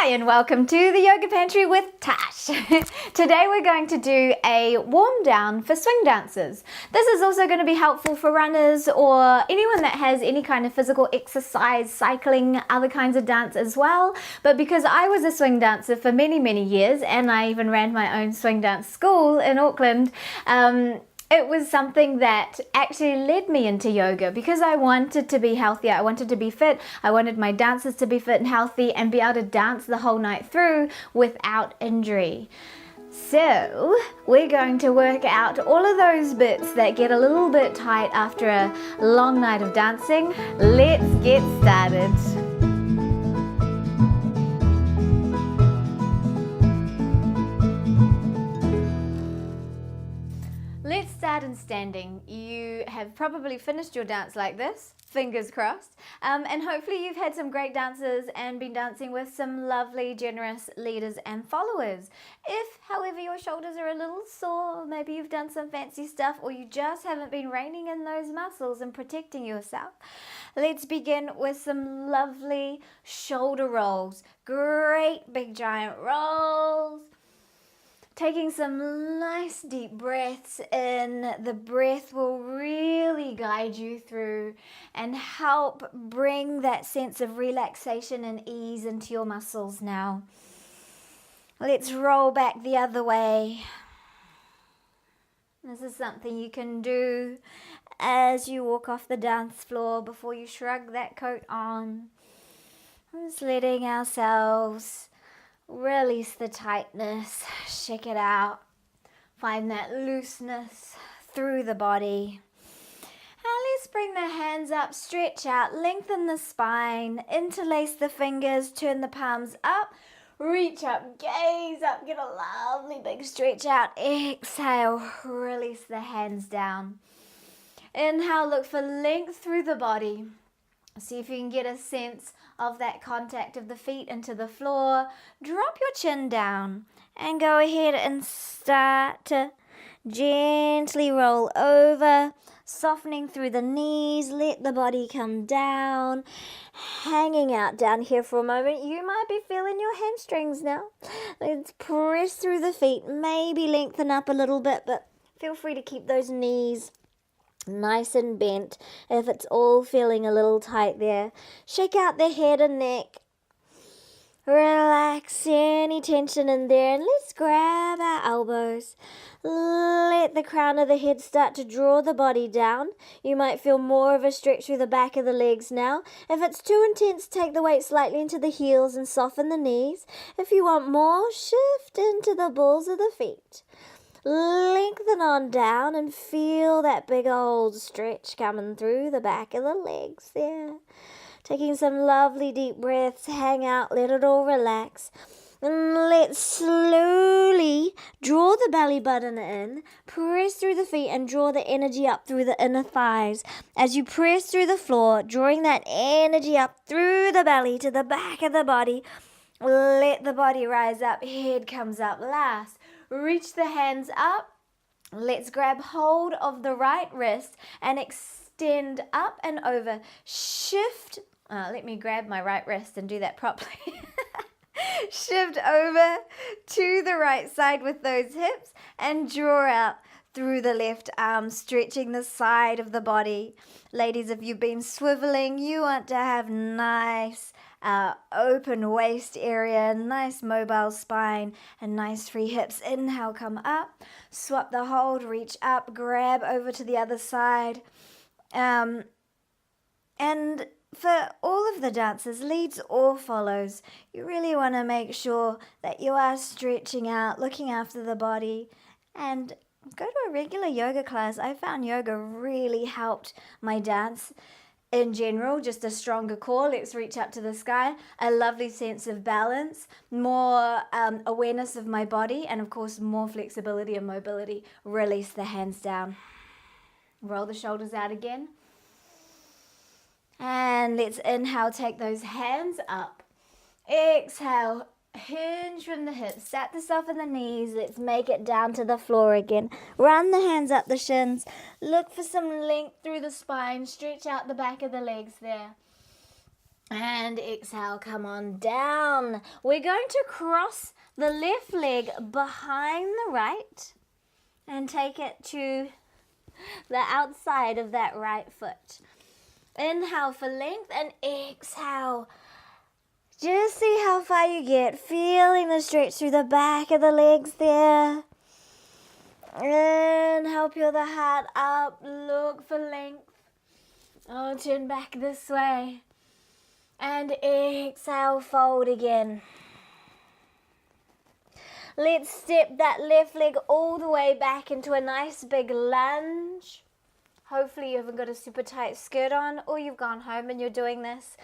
Hi and welcome to the Yoga Pantry with Tash. Today we're going to do a warm down for swing dancers. This is also going to be helpful for runners or anyone that has any kind of physical exercise, cycling, other kinds of dance as well. But because I was a swing dancer for many years and I even ran my own swing dance school in Auckland, it was something that actually led me into yoga because I wanted to be healthier, I wanted to be fit, I wanted my dancers to be fit and healthy and be able to dance the whole night through without injury. So we're going to work out all of those bits that get a little bit tight after a long night of dancing. Let's get started. Let's start in standing. You have probably finished your dance like this, fingers crossed, and hopefully you've had some great dancers and been dancing with some lovely, generous leaders and followers. If, however, your shoulders are a little sore, maybe you've done some fancy stuff or you just haven't been reining in those muscles and protecting yourself, let's begin with some lovely shoulder rolls. Great big giant rolls. Taking some nice deep breaths in. The breath will really guide you through and help bring that sense of relaxation and ease into your muscles now. Let's roll back the other way. This is something you can do as you walk off the dance floor before you shrug that coat on. Just letting ourselves release the tightness, shake it out, find that looseness through the body. And let's bring the hands up, stretch out, lengthen the spine, interlace the fingers, turn the palms up, reach up, gaze up, get a lovely big stretch out. Exhale, release the hands down. Inhale, look for length through the body. See if you can get a sense of that contact of the feet into the floor. Drop your chin down and go ahead and start to gently roll over, softening through the knees. Let the body come down, hanging out down here for a moment. You might be feeling your hamstrings now. Let's press through the feet, maybe lengthen up a little bit, but feel free to keep those knees nice and bent if it's all feeling a little tight there. Shake out the head and neck. Relax any tension in there and let's grab our elbows. Let the crown of the head start to draw the body down. You might feel more of a stretch through the back of the legs now. If it's too intense, take the weight slightly into the heels and soften the knees. If you want more, shift into the balls of the feet. Lengthen on down and feel that big old stretch coming through the back of the legs there. Taking some lovely deep breaths, hang out, let it all relax. And let's slowly draw the belly button in, press through the feet and draw the energy up through the inner thighs. As you press through the floor, drawing that energy up through the belly to the back of the body. Let the body rise up, head comes up last. Reach the hands up. Let's grab hold of the right wrist and extend up and over. Shift. Let me grab my right wrist and do that properly. Shift over to the right side with those hips and draw out through the left arm, stretching the side of the body. Ladies, if you've been swiveling, you want to have nice open waist area, nice mobile spine and nice free hips. Inhale, come up, swap the hold, reach up, grab over to the other side. And for all of the dancers, leads or follows, you really want to make sure that you are stretching out, looking after the body, and go to a regular yoga class. I found yoga really helped my dance in general, just a stronger core. Let's reach up to the sky. A lovely sense of balance, more awareness of my body, and of course more flexibility and mobility. Release the hands down. Roll the shoulders out again. And let's inhale, take those hands up. Exhale, hinge from the hips, start to soften the knees. Let's make it down to the floor again. Run the hands up the shins. Look for some length through the spine. Stretch out the back of the legs there. And exhale, come on down. We're going to cross the left leg behind the right and take it to the outside of that right foot. Inhale for length and exhale. Just see how far you get, feeling the stretch through the back of the legs there. Inhale, peel the heart up, look for length. Oh, turn back this way. And exhale, fold again. Let's step that left leg all the way back into a nice big lunge. Hopefully you haven't got a super tight skirt on, or you've gone home and you're doing this.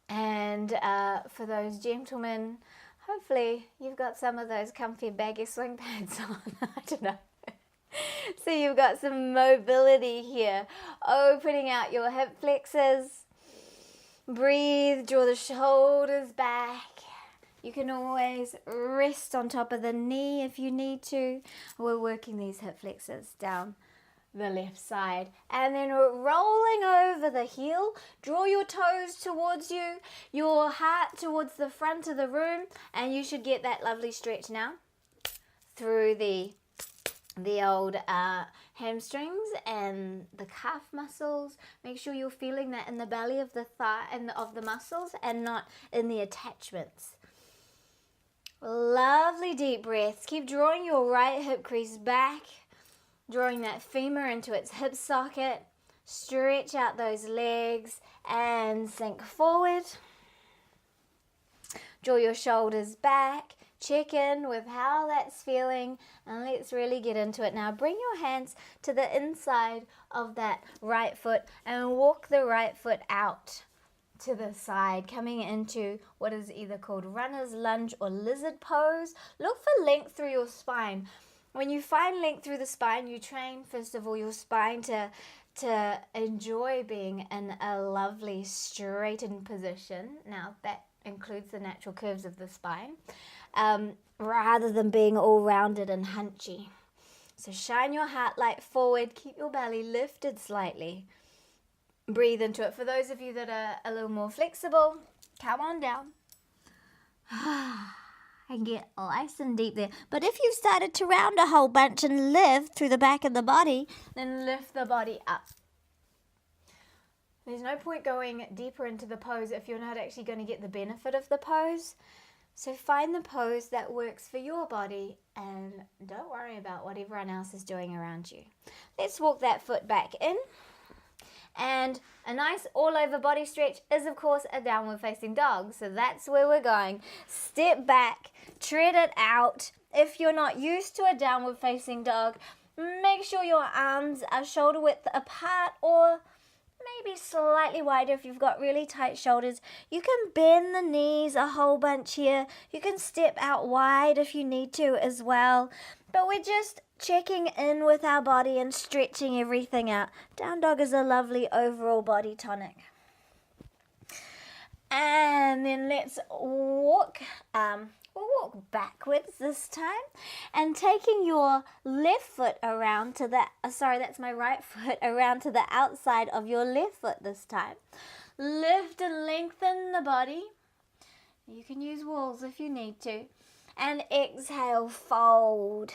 And for those gentlemen, hopefully you've got some of those comfy baggy swing pants on. I don't know. So you've got some mobility here. Opening out your hip flexors. Breathe, draw the shoulders back. You can always rest on top of the knee if you need to. We're working these hip flexors down the left side. And then rolling over the heel. Draw your toes towards you, your heart towards the front of the room. And you should get that lovely stretch now through the old hamstrings and the calf muscles. Make sure you're feeling that in the belly of the thigh and of the muscles and not in the attachments. Lovely deep breaths. Keep drawing your right hip crease back, drawing that femur into its hip socket. Stretch out those legs and sink forward. Draw your shoulders back. Check in with how that's feeling, and let's really get into it now. Bring your hands to the inside of that right foot and walk the right foot out to the side, coming into what is either called runner's lunge or lizard pose. Look for length through your spine. When you find length through the spine, you train, first of all, your spine to enjoy being in a lovely straightened position. Now, that includes the natural curves of the spine. Rather than being all rounded and hunchy. So shine your heart light forward, keep your belly lifted slightly. Breathe into it. For those of you that are a little more flexible, come on down. And get nice and deep there. But if you've started to round a whole bunch and lift through the back of the body, then lift the body up. There's no point going deeper into the pose if you're not actually going to get the benefit of the pose. So find the pose that works for your body and don't worry about what everyone else is doing around you. Let's walk that foot back in. And a nice all-over body stretch is, of course, a downward facing dog. So that's where we're going. Step back, tread it out. If you're not used to a downward facing dog, make sure your arms are shoulder width apart or maybe slightly wider if you've got really tight shoulders. You can bend the knees a whole bunch here. You can step out wide if you need to as well. But we're just checking in with our body and stretching everything out. Down dog is a lovely overall body tonic. And then let's walk. We'll walk backwards this time, and taking your left foot around to the, that's my right foot, around to the outside of your left foot this time. Lift and lengthen the body. You can use walls if you need to. And exhale, fold.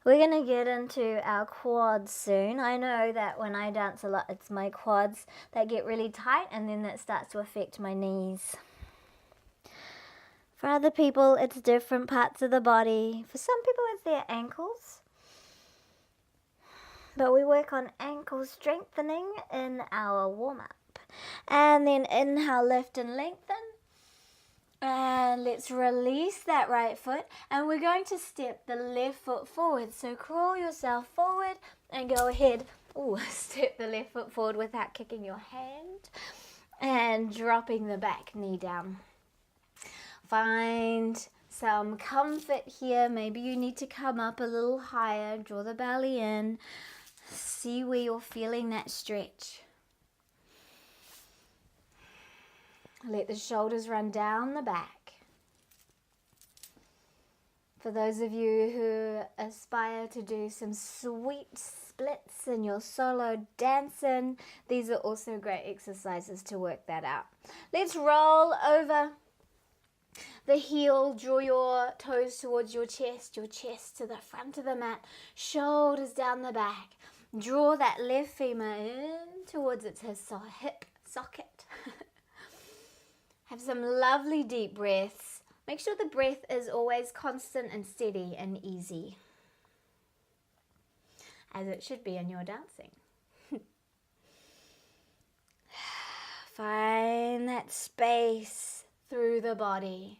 We're going to get into our quads soon. I know that when I dance a lot, it's my quads that get really tight, and then that starts to affect my knees. For other people, it's different parts of the body. For some people, it's their ankles. But we work on ankle strengthening in our warm-up. And then inhale, lift and lengthen. And let's release that right foot, and we're going to step the left foot forward. So crawl yourself forward and go ahead. Step the left foot forward without kicking your hand and dropping the back knee down. Find some comfort here. Maybe you need to come up a little higher. Draw the belly in. See where you're feeling that stretch. Let the shoulders run down the back. For those of you who aspire to do some sweet splits and your solo dancing. These are also great exercises to work that out. Let's roll over the heel, draw your toes towards your chest to the front of the mat, shoulders down the back. Draw that left femur in towards its hip socket. Have some lovely deep breaths. Make sure the breath is always constant and steady and easy, as it should be in your dancing. Find that space through the body.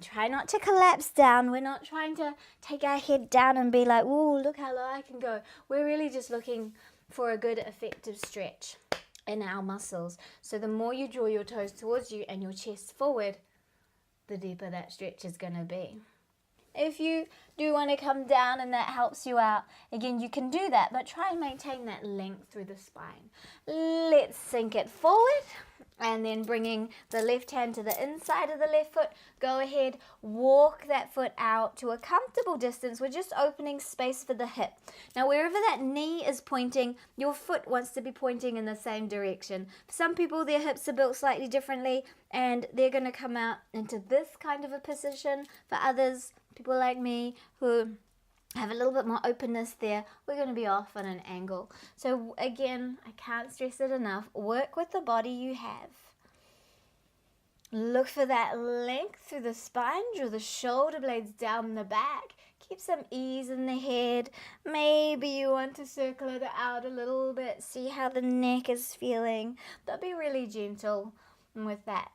Try not to collapse down. We're not trying to take our head down and be like, "Whoa, look how low I can go." We're really just looking for a good, effective stretch in our muscles. So the more you draw your toes towards you and your chest forward, the deeper that stretch is going to be. If you do want to come down and that helps you out, again, you can do that, but try and maintain that length through the spine. Let's sink it forward, and then bringing the left hand to the inside of the left foot. Go ahead, walk that foot out to a comfortable distance. We're just opening space for the hip. Now, wherever that knee is pointing, your foot wants to be pointing in the same direction. For some people, their hips are built slightly differently, and they're going to come out into this kind of a position. For others, people like me who have a little bit more openness there, we're going to be off on an angle. So again, I can't stress it enough. Work with the body you have. Look for that length through the spine. Draw the shoulder blades down the back. Keep some ease in the head. Maybe you want to circle it out a little bit. See how the neck is feeling. But be really gentle with that.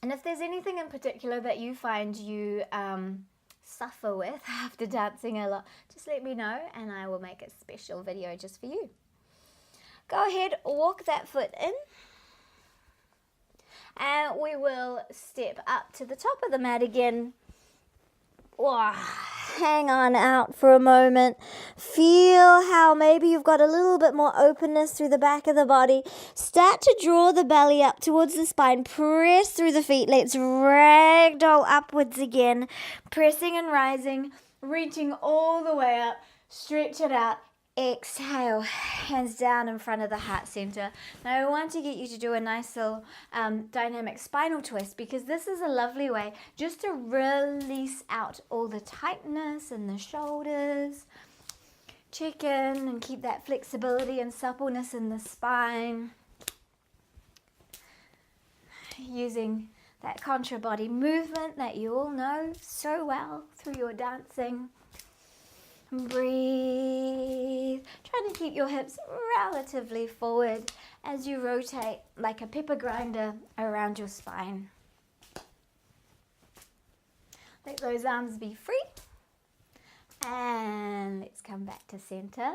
And if there's anything in particular that you find you suffer with after dancing a lot, just let me know and I will make a special video just for you. Go ahead, walk that foot in. And we will step up to the top of the mat again. Wow. Hang on out for a moment. Feel how maybe you've got a little bit more openness through the back of the body. Start to draw the belly up towards the spine. Press through the feet. Let's ragdoll upwards again. Pressing and rising. Reaching all the way up. Stretch it out. Exhale, hands down in front of the heart center. Now I want to get you to do a nice little dynamic spinal twist, because this is a lovely way just to release out all the tightness in the shoulders. Check in and keep that flexibility and suppleness in the spine. Using that contra body movement that you all know so well through your dancing. Breathe. Try to keep your hips relatively forward as you rotate like a pepper grinder around your spine. Let those arms be free. And let's come back to center.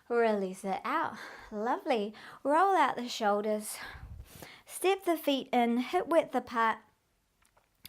Release it out. Lovely. Roll out the shoulders. Step the feet in, hip width apart.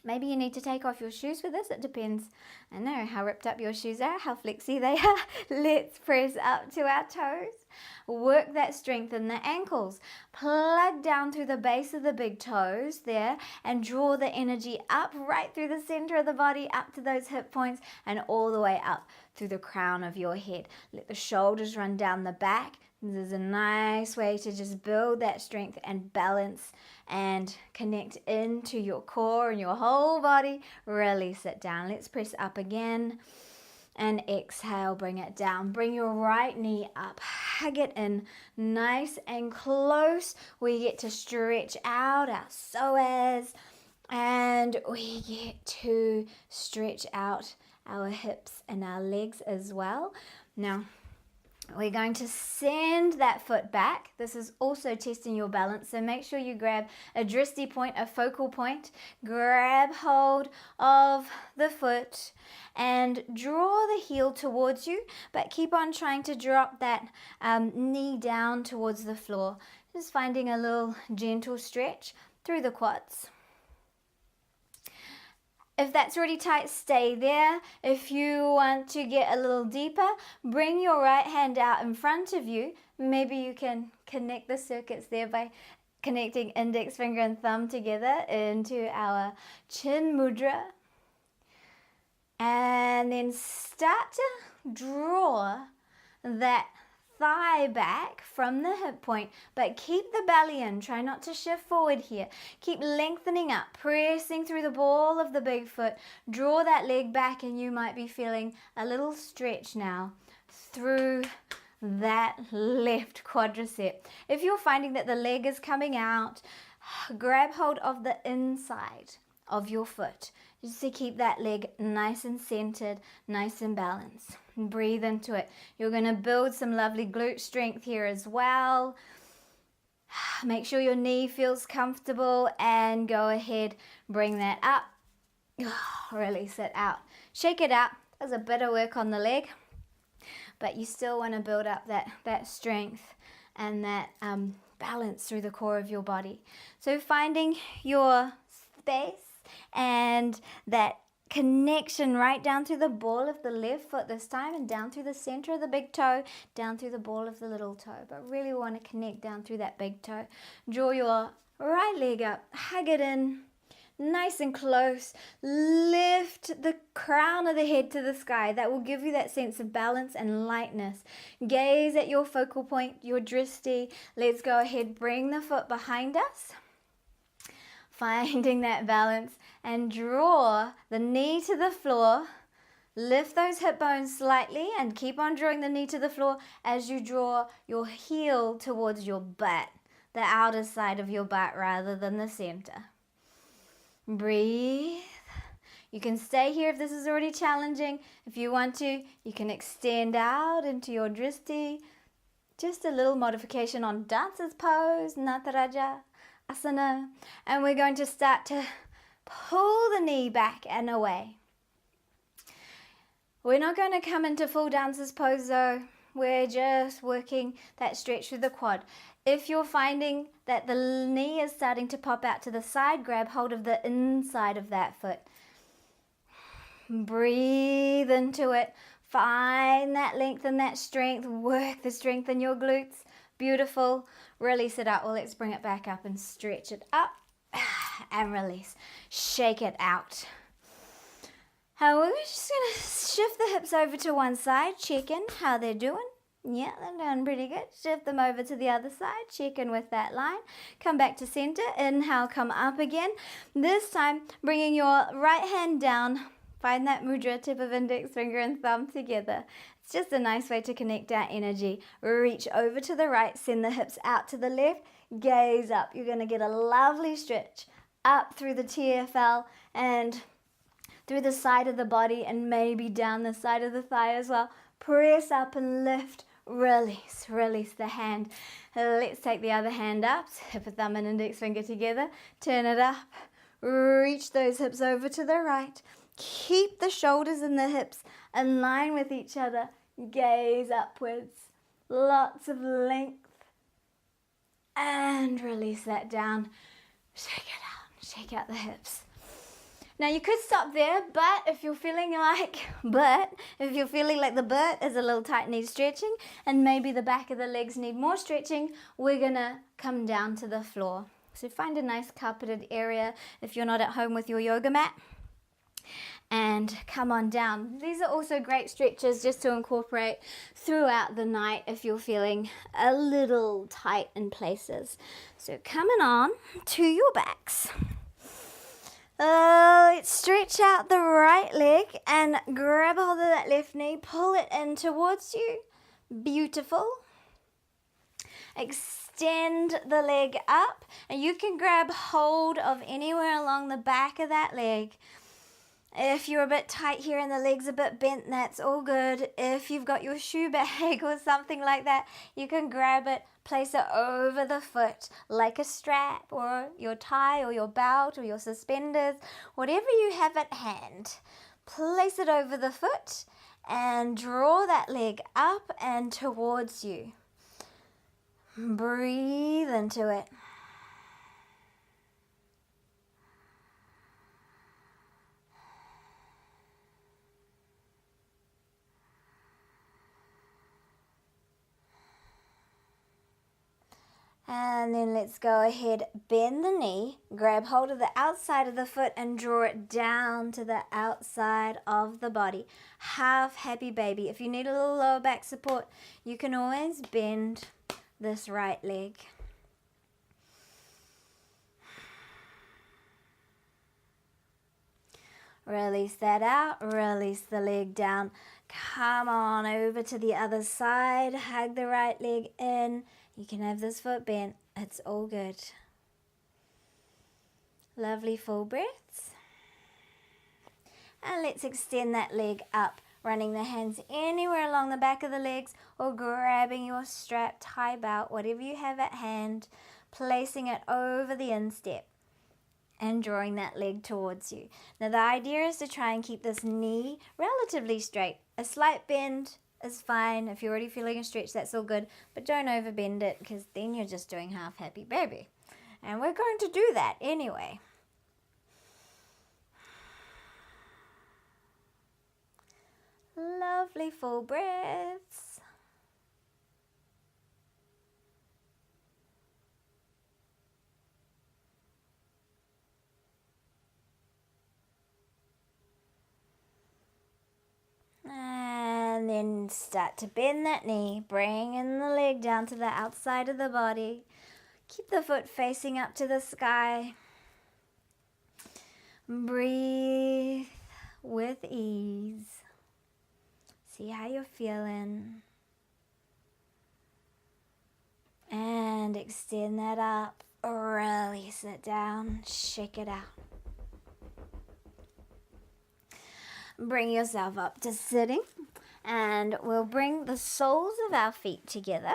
Maybe you need to take off your shoes for this. It depends. I know how ripped up your shoes are, how flexy they are. Let's press up to our toes. Work that strength in the ankles. Plug down through the base of the big toes there and draw the energy up right through the center of the body, up to those hip points and all the way up through the crown of your head. Let the shoulders run down the back. This is a nice way to just build that strength and balance and connect into your core and your whole body. Release it down. Let's press up again and exhale, bring it down. Bring your right knee up, hug it in nice and close. We get to stretch out our psoas and we get to stretch out our hips and our legs as well. Now, we're going to send that foot back. This is also testing your balance, so make sure you grab a drishti point, a focal point. Grab hold of the foot and draw the heel towards you, but keep on trying to drop that knee down towards the floor. Just finding a little gentle stretch through the quads. If that's really tight, stay there. If you want to get a little deeper, bring your right hand out in front of you. Maybe you can connect the circuits there by connecting index finger and thumb together into our chin mudra. And then start to draw that thigh back from the hip point, but keep the belly in. Try not to shift forward here. Keep lengthening up, pressing through the ball of the big foot. Draw that leg back, and you might be feeling a little stretch now through that left quadricep. If you're finding that the leg is coming out, grab hold of the inside of your foot just to keep that leg nice and centered, nice and balanced. Breathe into it. You're going to build some lovely glute strength here as well. Make sure your knee feels comfortable, and go ahead, bring that up. Release it out. Shake it out. There's a bit of work on the leg, but you still want to build up that strength and that balance through the core of your body. So finding your space and that connection right down through the ball of the left foot this time, and down through the center of the big toe, down through the ball of the little toe. But really want to connect down through that big toe. Draw your right leg up, hug it in, nice and close. Lift the crown of the head to the sky. That will give you that sense of balance and lightness. Gaze at your focal point, your drishti. Let's go ahead, bring the foot behind us. Finding that balance, and draw the knee to the floor. Lift those hip bones slightly, and keep on drawing the knee to the floor as you draw your heel towards your butt, the outer side of your butt rather than the center. Breathe. You can stay here if this is already challenging. If you want to, you can extend out into your drishti. Just a little modification on dancer's pose, Nataraja Asana. And we're going to start to pull the knee back and away. We're not going to come into full dancer's pose though. We're just working that stretch through the quad. If you're finding that the knee is starting to pop out to the side, grab hold of the inside of that foot. Breathe into it. Find that length and that strength. Work the strength in your glutes. Beautiful. Release it out. Well, let's bring it back up and stretch it up and release. Shake it out. And we're just going to shift the hips over to one side. Check in how they're doing. Yeah, they're doing pretty good. Shift them over to the other side. Check in with that line. Come back to center. Inhale, come up again. This time, bringing your right hand down. Find that mudra, tip of index finger and thumb together. It's just a nice way to connect our energy. Reach over to the right. Send the hips out to the left. Gaze up. You're going to get a lovely stretch up through the TFL and through the side of the body, and maybe down the side of the thigh as well. Press up and lift. Release. Release the hand. Let's take the other hand up. Tip of thumb and index finger together. Turn it up. Reach those hips over to the right. Keep the shoulders and the hips in line with each other. Gaze upwards. Lots of length. And release that down. Shake it out. Shake out the hips. Now you could stop there, but if you're feeling like the butt is a little tight, needs stretching, and maybe the back of the legs need more stretching, we're gonna come down to the floor. So find a nice carpeted area if you're not at home with your yoga mat, and come on down. These are also great stretches just to incorporate throughout the night if you're feeling a little tight in places. So coming on to your backs. Let's stretch out the right leg and grab hold of that left knee. Pull it in towards you. Beautiful. Extend the leg up, and you can grab hold of anywhere along the back of that leg. If you're a bit tight here and the leg's a bit bent, that's all good. If you've got your shoe bag or something like that, you can grab it, place it over the foot like a strap, or your tie or your belt or your suspenders, whatever you have at hand. Place it over the foot and draw that leg up and towards you. Breathe into it. And then let's go ahead, bend the knee, grab hold of the outside of the foot and draw it down to the outside of the body. Half happy baby. If you need a little lower back support, you can always bend this right leg. Release that out, release the leg down. Come on over to the other side, hug the right leg in. You can have this foot bent, it's all good. Lovely full breaths. And let's extend that leg up, running the hands anywhere along the back of the legs or grabbing your strap, tie belt, whatever you have at hand, placing it over the instep and drawing that leg towards you. Now the idea is to try and keep this knee relatively straight. A slight bend is fine. If you're already feeling a stretch, that's all good, but don't overbend it because then you're just doing half happy baby. And we're going to do that anyway. Lovely full breaths. And then start to bend that knee, bringing the leg down to the outside of the body. Keep the foot facing up to the sky. Breathe with ease. See how you're feeling. And extend that up, release it down, shake it out. Bring yourself up to sitting, and we'll bring the soles of our feet together,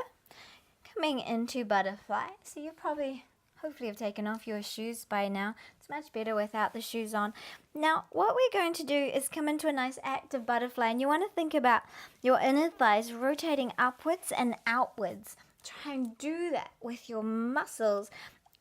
coming into butterfly. So you hopefully have taken off your shoes by now. It's much better without the shoes on. Now, what we're going to do is come into a nice active butterfly, and you want to think about your inner thighs rotating upwards and outwards. Try and do that with your muscles.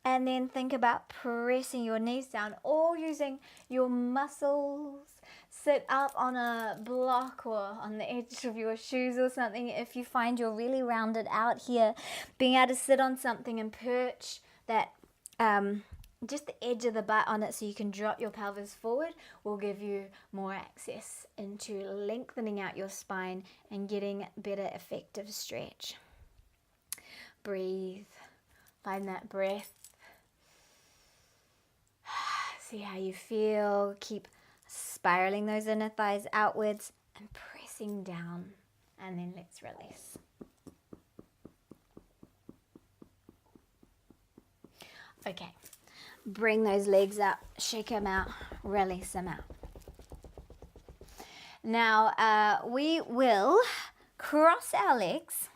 And then think about pressing your knees down or using your muscles. Sit up on a block or on the edge of your shoes or something. If you find you're really rounded out here, being able to sit on something and perch that just the edge of the butt on it so you can drop your pelvis forward will give you more access into lengthening out your spine and getting better effective stretch. Breathe. Find that breath. See how you feel. Keep spiraling those inner thighs outwards and pressing down. And then let's release. Okay. Bring those legs up. Shake them out. Release them out. Now, we will cross our legs.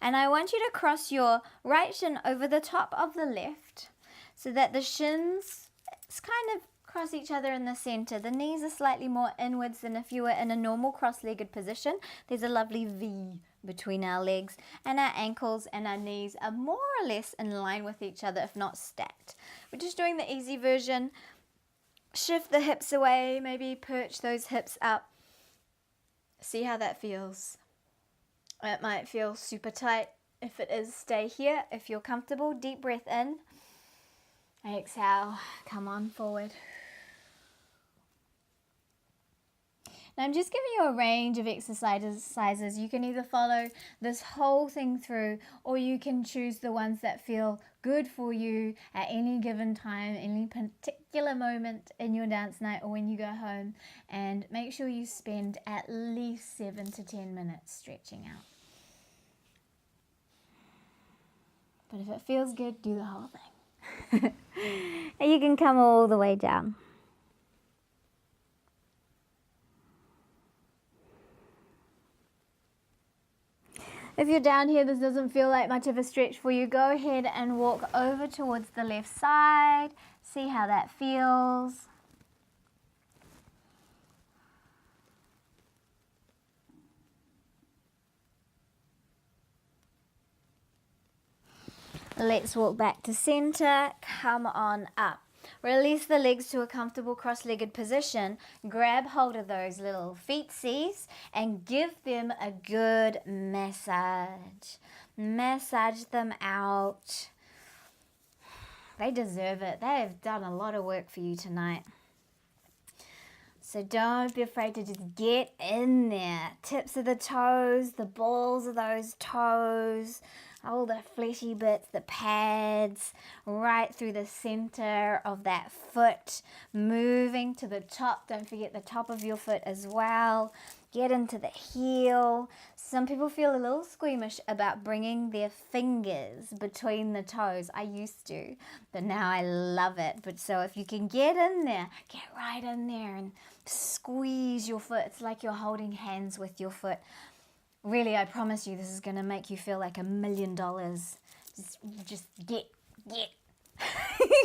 And I want you to cross your right shin over the top of the left so that the shins kind of cross each other in the center. The knees are slightly more inwards than if you were in a normal cross-legged position. There's a lovely V between our legs, and our ankles and our knees are more or less in line with each other, if not stacked. We're just doing the easy version. Shift the hips away, maybe perch those hips up. See how that feels. It might feel super tight. If it is, stay here. If you're comfortable, deep breath in. Exhale, come on forward. Now I'm just giving you a range of exercises. You can either follow this whole thing through, or you can choose the ones that feel good for you at any given time, any particular moment in your dance night or when you go home. And make sure you spend at least 7 to 10 minutes stretching out. But if it feels good, do the whole thing. And you can come all the way down. If you're down here, this doesn't feel like much of a stretch for you, go ahead and walk over towards the left side. See how that feels. Let's walk back to center. Come on up. Release the legs to a comfortable cross-legged position. Grab hold of those little feetsies and give them a good massage. Massage them out. They deserve it. They have done a lot of work for you tonight. So don't be afraid to just get in there. Tips of the toes, the balls of those toes, all the fleshy bits, the pads, right through the center of that foot, moving to the top. Don't forget the top of your foot as well. Get into the heel. Some people feel a little squeamish about bringing their fingers between the toes. I used to, but now I love it. But so if you can get in there, get right in there and squeeze your foot. It's like you're holding hands with your foot. Really, I promise you, this is going to make you feel like $1 million. Just get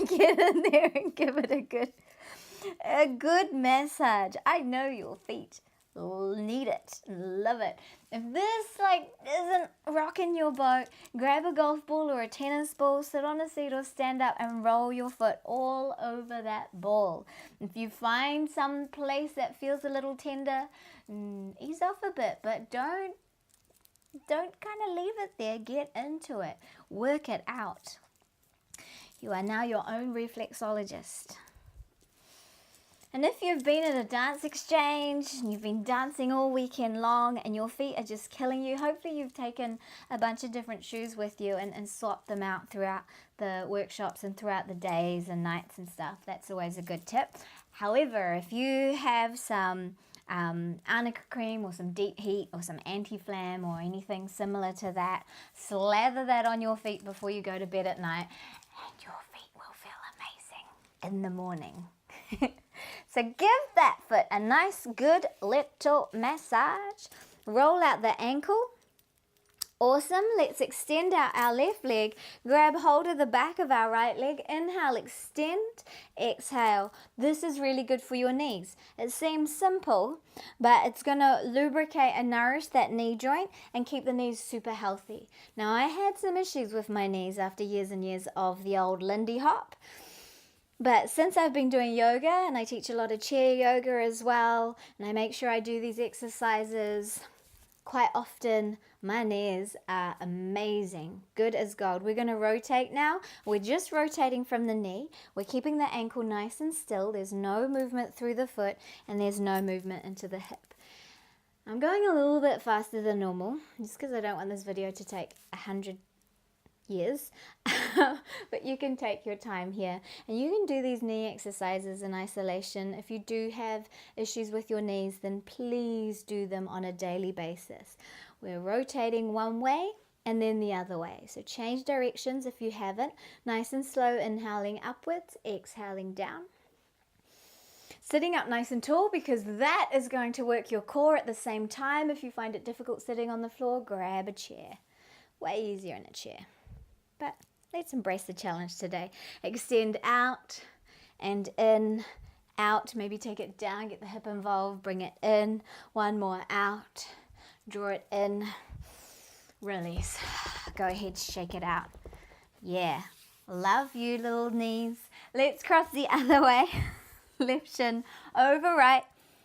get in there and give it a good massage. I know your feet need it, love it. If this isn't rocking your boat, grab a golf ball or a tennis ball, sit on a seat or stand up and roll your foot all over that ball. If you find some place that feels a little tender, ease off a bit, but don't kind of leave it there. Get into it. Work it out. You are now your own reflexologist. And if you've been at a dance exchange and you've been dancing all weekend long and your feet are just killing you, hopefully you've taken a bunch of different shoes with you and swapped them out throughout the workshops and throughout the days and nights and stuff. That's always a good tip. However, if you have some arnica cream or some deep heat or some anti-flam or anything similar to that, slather that on your feet before you go to bed at night and your feet will feel amazing in the morning. So give that foot a nice good little massage. Roll out the ankle. Awesome. Let's extend out our left leg. Grab hold of the back of our right leg. Inhale, extend, exhale. This is really good for your knees. It seems simple, but it's going to lubricate and nourish that knee joint and keep the knees super healthy. Now, I had some issues with my knees after years and years of the old Lindy hop. But since I've been doing yoga, and I teach a lot of chair yoga as well, and I make sure I do these exercises quite often, my knees are amazing, good as gold. We're going to rotate now. We're just rotating from the knee. We're keeping the ankle nice and still. There's no movement through the foot, and there's no movement into the hip. I'm going a little bit faster than normal, just because I don't want this video to take 100 years, but you can take your time here and you can do these knee exercises in isolation. If you do have issues with your knees, then please do them on a daily basis. We're rotating one way and then the other way, so change directions if you haven't. Nice and slow, inhaling upwards, exhaling down. Sitting up nice and tall, because that is going to work your core at the same time. If you find it difficult sitting on the floor, grab a chair. Way easier in a chair. But let's embrace the challenge today. Extend out and in, out. Maybe take it down, get the hip involved, bring it in. One more, out. Draw it in. Release. Go ahead, shake it out. Yeah. Love you, little knees. Let's cross the other way. Left shin over right.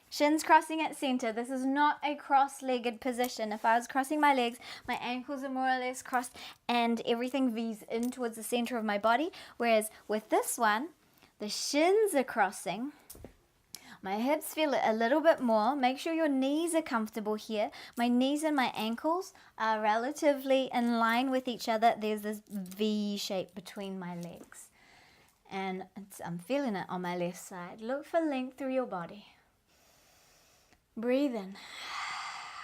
Shins crossing at center. This is not a cross-legged position. If I was crossing my legs, my ankles are more or less crossed and everything V's in towards the center of my body. Whereas with this one, the shins are crossing. My hips feel it a little bit more. Make sure your knees are comfortable here. My knees and my ankles are relatively in line with each other. There's this V shape between my legs. And I'm feeling it on my left side. Look for length through your body. Breathe in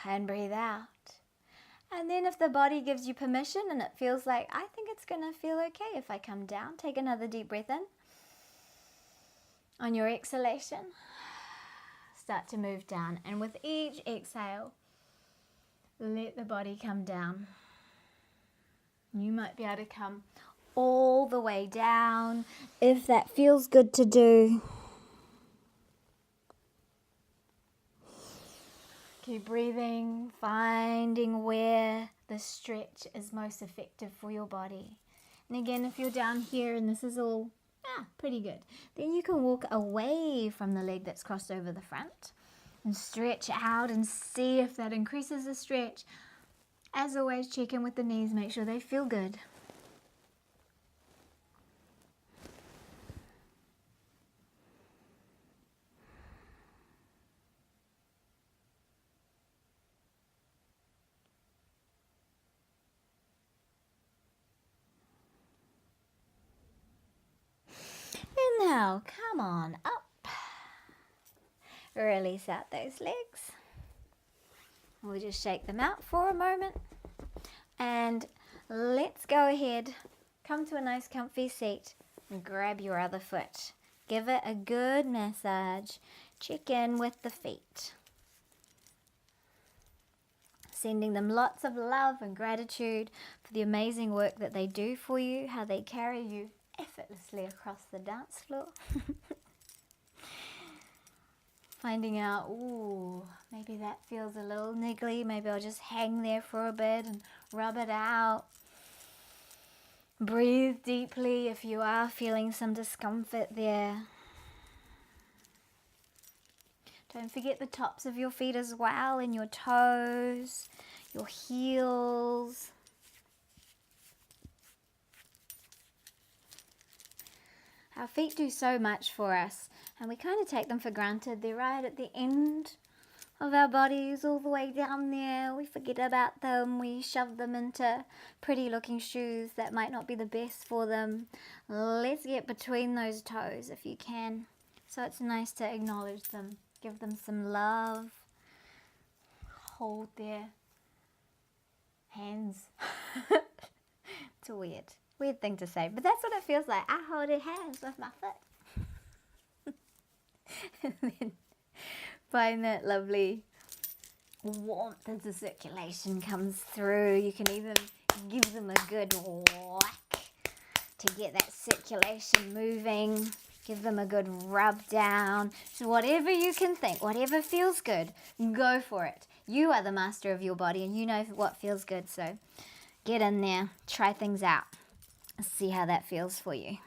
and breathe out. And then if the body gives you permission and it feels like, I think it's going to feel okay if I come down, take another deep breath in. On your exhalation, start to move down. And with each exhale, let the body come down. You might be able to come all the way down if that feels good to do. Keep breathing, finding where the stretch is most effective for your body. And again, if you're down here and this is all pretty good, then you can walk away from the leg that's crossed over the front and stretch out and see if that increases the stretch. As always, check in with the knees, make sure they feel good. Now, come on up. Release out those legs. We'll just shake them out for a moment. And let's go ahead, come to a nice comfy seat and grab your other foot. Give it a good massage. Check in with the feet. Sending them lots of love and gratitude for the amazing work that they do for you, how they carry you effortlessly across the dance floor. Finding out, ooh, maybe that feels a little niggly. Maybe I'll just hang there for a bit and rub it out. Breathe deeply if you are feeling some discomfort there. Don't forget the tops of your feet as well, and your toes, your heels. Our feet do so much for us, and we kind of take them for granted. They're right at the end of our bodies, all the way down there. We forget about them. We shove them into pretty looking shoes that might not be the best for them. Let's get between those toes if you can. So it's nice to acknowledge them. Give them some love. Hold their hands. It's a weird thing to say, but that's what it feels like. I hold your hands with my foot. And then find that lovely warmth as the circulation comes through. You can even give them a good whack to get that circulation moving. Give them a good rub down. So whatever you can think, whatever feels good, go for it. You are the master of your body and you know what feels good. So get in there, try things out, see how that feels for you.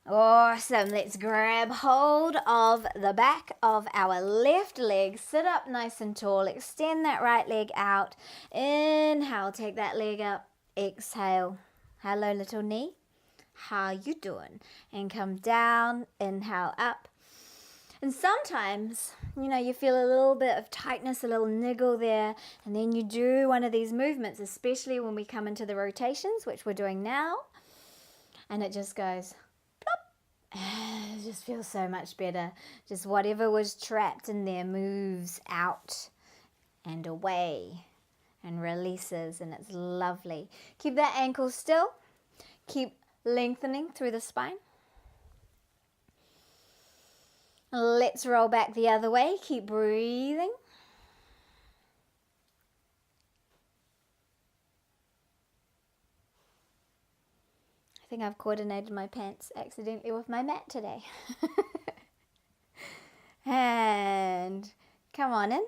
Awesome. Let's grab hold of the back of our left leg. Sit up nice and tall. Extend that right leg out. Inhale, take that leg up. Exhale. Hello, little knee. How you doing? And come down. Inhale, up. And sometimes, you feel a little bit of tightness, a little niggle there. And then you do one of these movements, especially when we come into the rotations, which we're doing now. And it just goes plop. It just feels so much better. Just whatever was trapped in there moves out and away and releases. And it's lovely. Keep that ankle still. Keep lengthening through the spine. Let's roll back the other way. Keep breathing. I think I've coordinated my pants accidentally with my mat today. And come on in.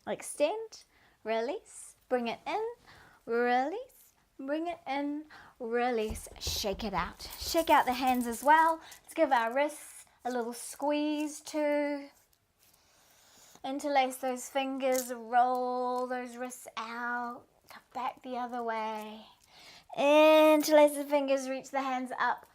Extend. Release. Bring it in. Release. Bring it in. Release. Shake it out. Shake out the hands as well. Let's give our wrists a little squeeze too. Interlace those fingers. Roll those wrists out. Come back the other way. Interlace the fingers. Reach the hands up.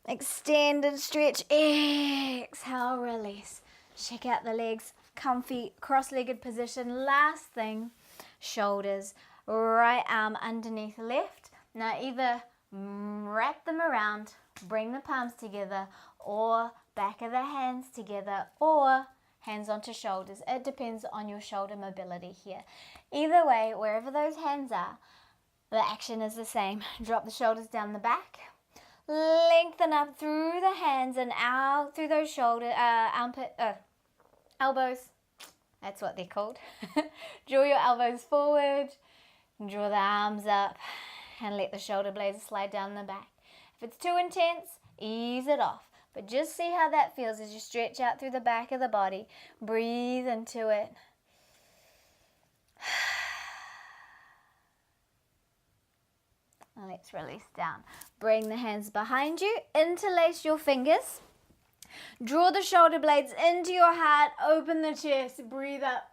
Extend and stretch. Exhale. Release. Shake out the legs. Comfy cross-legged position. Last thing. Shoulders. Right arm underneath left. Now either wrap them around, bring the palms together, or back of the hands together, or hands onto shoulders. It depends on your shoulder mobility here. Either way, wherever those hands are, the action is the same. Drop the shoulders down the back. Lengthen up through the hands and out through those elbows. That's what they're called. Draw your elbows forward. Draw the arms up and let the shoulder blades slide down the back. If it's too intense, ease it off. But just see how that feels as you stretch out through the back of the body. Breathe into it. And let's release down. Bring the hands behind you. Interlace your fingers. Draw the shoulder blades into your heart. Open the chest. Breathe up.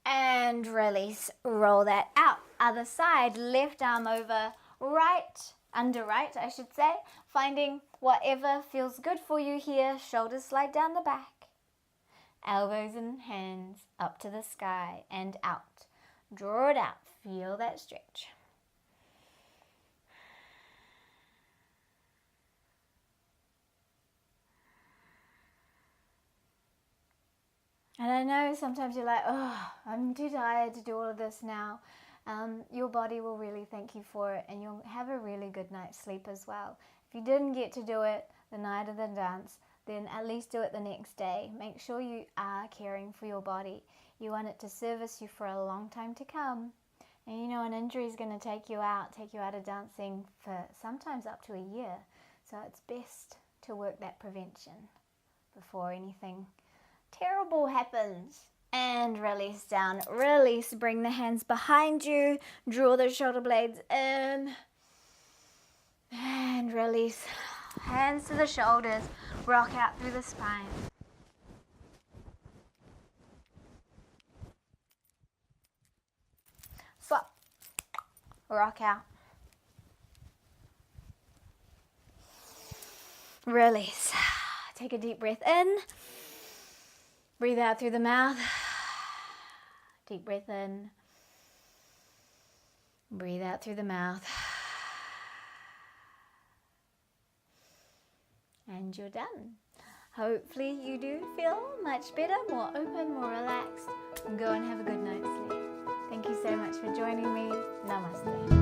And release. Roll that out. Other side. Left arm over right. Under right, I should say. Finding whatever feels good for you here. Shoulders slide down the back. Elbows and hands up to the sky and out. Draw it out. Feel that stretch. And I know sometimes you're like, oh, I'm too tired to do all of this now. Your body will really thank you for it, and you'll have a really good night's sleep as well. If you didn't get to do it the night of the dance, then at least do it the next day. Make sure you are caring for your body. You want it to service you for a long time to come. And you know, an injury is going to take you out of dancing for sometimes up to a year. So it's best to work that prevention before anything terrible happens. And release down. Release. Bring the hands behind you. Draw the shoulder blades in. And release. Hands to the shoulders. Rock out through the spine. Swap. Rock out. Release. Take a deep breath in. Breathe out through the mouth. Deep breath in. Breathe out through the mouth. And you're done. Hopefully you do feel much better, more open, more relaxed. And go and have a good night's sleep. Thank you so much for joining me. Namaste.